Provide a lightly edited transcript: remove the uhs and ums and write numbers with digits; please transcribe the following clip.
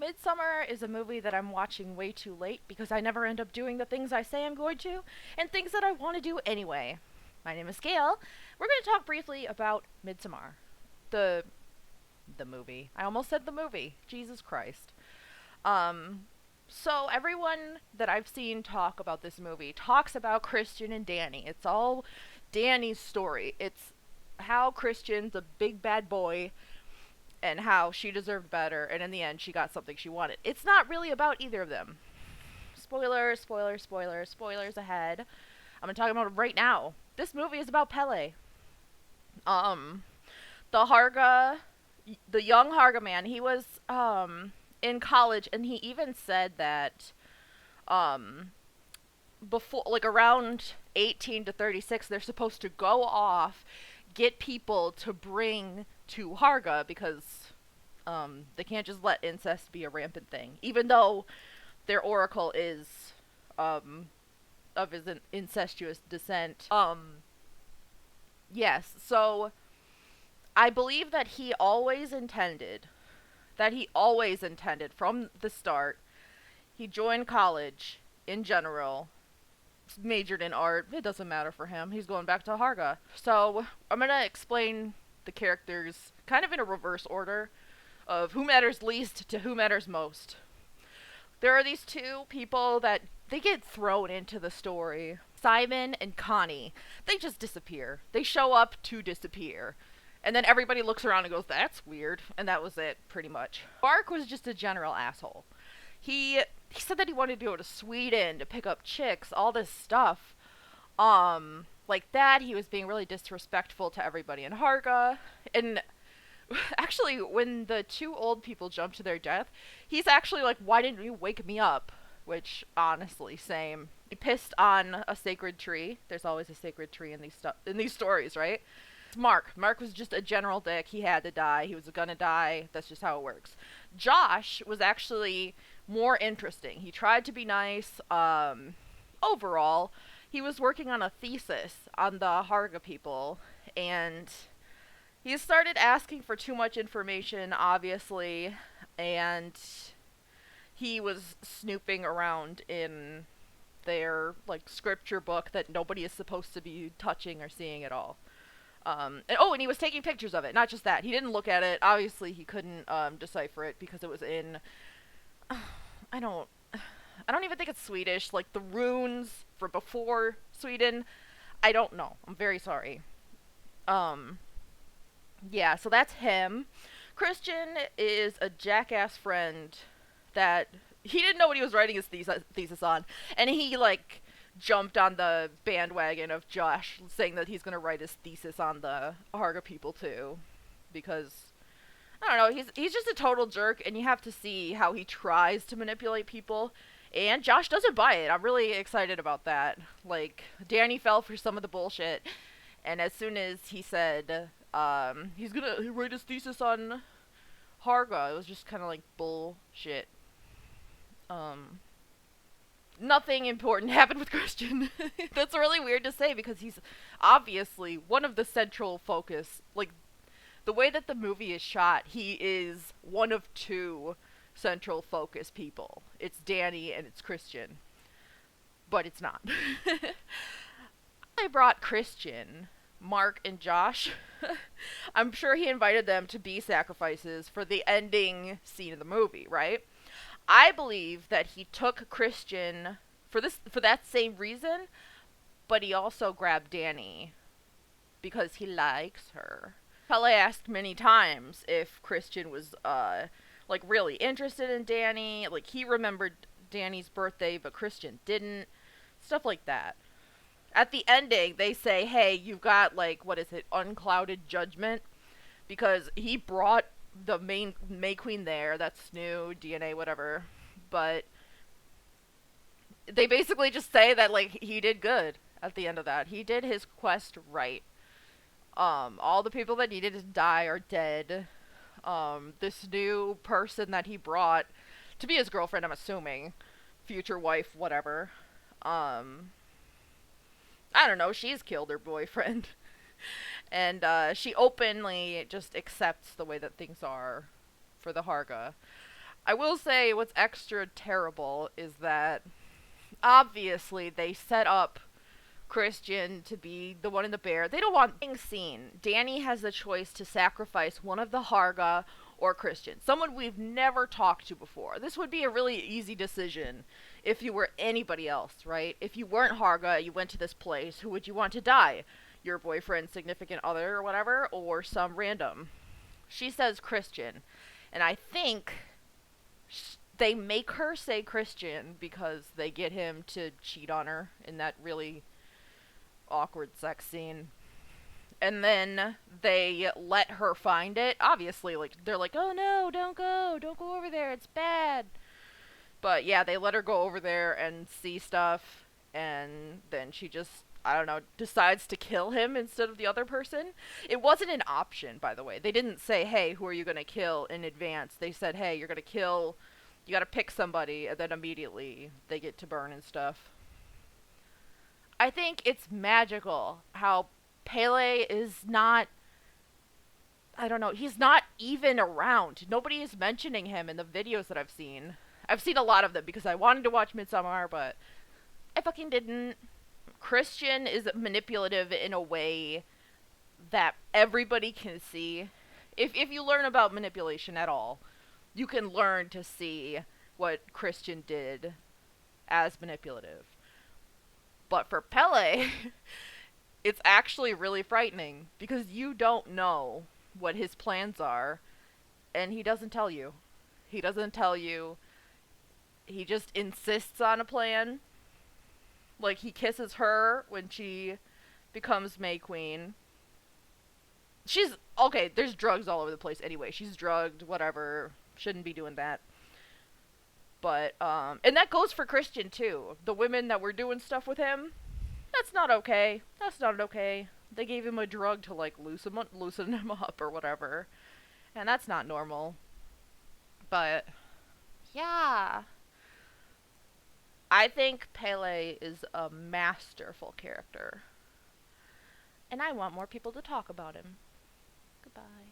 Midsommar is a movie that I'm watching way too late because I never end up doing the things I say I'm going to and things that I want to do anyway. My name is Gail. We're going to talk briefly about Midsommar. The the movie. I almost said the movie. Jesus Christ. Um so everyone that I've seen talk about this movie talks about Christian and Danny. It's all Danny's story. It's how Christian's a big bad boy and how she deserved better, and in the end, she got something she wanted. It's not really about either of them. Spoilers, spoilers, spoilers, spoilers ahead. I'm gonna talk about it right now. This movie is about Pele. Um, the Harga, the young Harga man, he was, in college, and he even said that, um, before, like around 18 to 36, they're supposed to go off, get people to bring to Harga because they can't just let incest be a rampant thing, even though their oracle is um, of his incestuous descent. Yes, so I believe that he always intended from the start. He joined college in general, majored in art. It doesn't matter for him. He's going back to Harga. So I'm gonna explain the characters kind of in a reverse order of who matters least to who matters most. There are these two people that they get thrown into the story. Simon and Connie. They just disappear. They show up to disappear. And then everybody looks around and goes, that's weird. And that was it, pretty much. Mark was just a general asshole. He said that he wanted to go to Sweden to pick up chicks, all this stuff. Like that, he was being really disrespectful to everybody in Harga. And actually, when the two old people jump to their death, he's actually like, why didn't you wake me up? Which, honestly, same. He pissed on a sacred tree. There's always a sacred tree in these stories, right? Mark. Mark was just a general dick. He had to die. He was gonna die. That's just how it works. Josh was actually more interesting. He tried to be nice. Overall, he was working on a thesis on the Harga people, and he started asking for too much information, obviously, and he was snooping around in their, like, scripture book that nobody is supposed to be touching or seeing at all. And he was taking pictures of it. Not just that. He didn't look at it. Obviously, he couldn't decipher it because it was in. I don't. I don't even think it's Swedish. Like the runes for before Sweden. I don't know. I'm very sorry. Um. Yeah. So that's him. Christian is a jackass friend that he didn't know what he was writing his thesis on, and he like jumped on the bandwagon of Josh saying that he's going to write his thesis on the Harga people too, because I don't know, he's just a total jerk, and you have to see how he tries to manipulate people, and Josh doesn't buy it. I'm really excited about that. Like, Danny fell for some of the bullshit, and as soon as he said he's going to write his thesis on Harga, it was just kind of like bullshit. Nothing important happened with Christian. That's really weird to say because he's obviously one of the central focus. Like, the way that the movie is shot, he is one of two central focus people. It's Danny and it's Christian. But it's not. I brought Christian, Mark, and Josh. I'm sure he invited them to be sacrifices for the ending scene of the movie, right? I believe that he took Christian for that same reason, but he also grabbed Danny because he likes her. Pele asked many times if Christian was like really interested in Danny. Like, he remembered Danny's birthday, but Christian didn't. Stuff like that. At the ending, they say, "Hey, you've got, like, what is it, unclouded judgment?" Because he brought the main May Queen there. That's new, DNA, whatever. But they basically just say that, like, he did good at the end of that. He did his quest right. All the people that needed to die are dead. This new person that he brought to be his girlfriend, I'm assuming, future wife, whatever. I don't know, she's killed her boyfriend. And she openly just accepts the way that things are for the Harga. I will say what's extra terrible is that obviously they set up Christian to be the one in the bear. They don't want being seen. Danny has the choice to sacrifice one of the Harga or Christian, someone we've never talked to before. This would be a really easy decision if you were anybody else, right? If you weren't Harga, you went to this place, who would you want to die? Your boyfriend, significant other, or whatever, or some random? She says Christian, and I think they make her say Christian because they get him to cheat on her in that really awkward sex scene. And then they let her find it. Obviously, like they're like, "Oh no, don't go over there. It's bad." But yeah, they let her go over there and see stuff, and then she just, I don't know, decides to kill him instead of the other person. It wasn't an option, by the way. They didn't say, "Hey, who are you going to kill?" in advance. They said, "Hey, you're going to kill, you got to pick somebody," and then immediately they get to burn and stuff. I think it's magical how Pele is not, I don't know, he's not even around. Nobody is mentioning him in the videos that I've seen. I've seen a lot of them because I wanted to watch Midsommar, but I fucking didn't. Christian is manipulative in a way that everybody can see. If you learn about manipulation at all, you can learn to see what Christian did as manipulative. But for Pele, it's actually really frightening because you don't know what his plans are, and he doesn't tell you. He doesn't tell you. He just insists on a plan. Like, he kisses her when she becomes May Queen. She's, okay, there's drugs all over the place anyway. She's drugged, whatever. Shouldn't be doing that. But, and that goes for Christian, too. The women that were doing stuff with him, that's not okay. That's not okay. They gave him a drug to, like, loosen him up or whatever. And that's not normal. But, yeah. I think Pele is a masterful character. And I want more people to talk about him. Goodbye.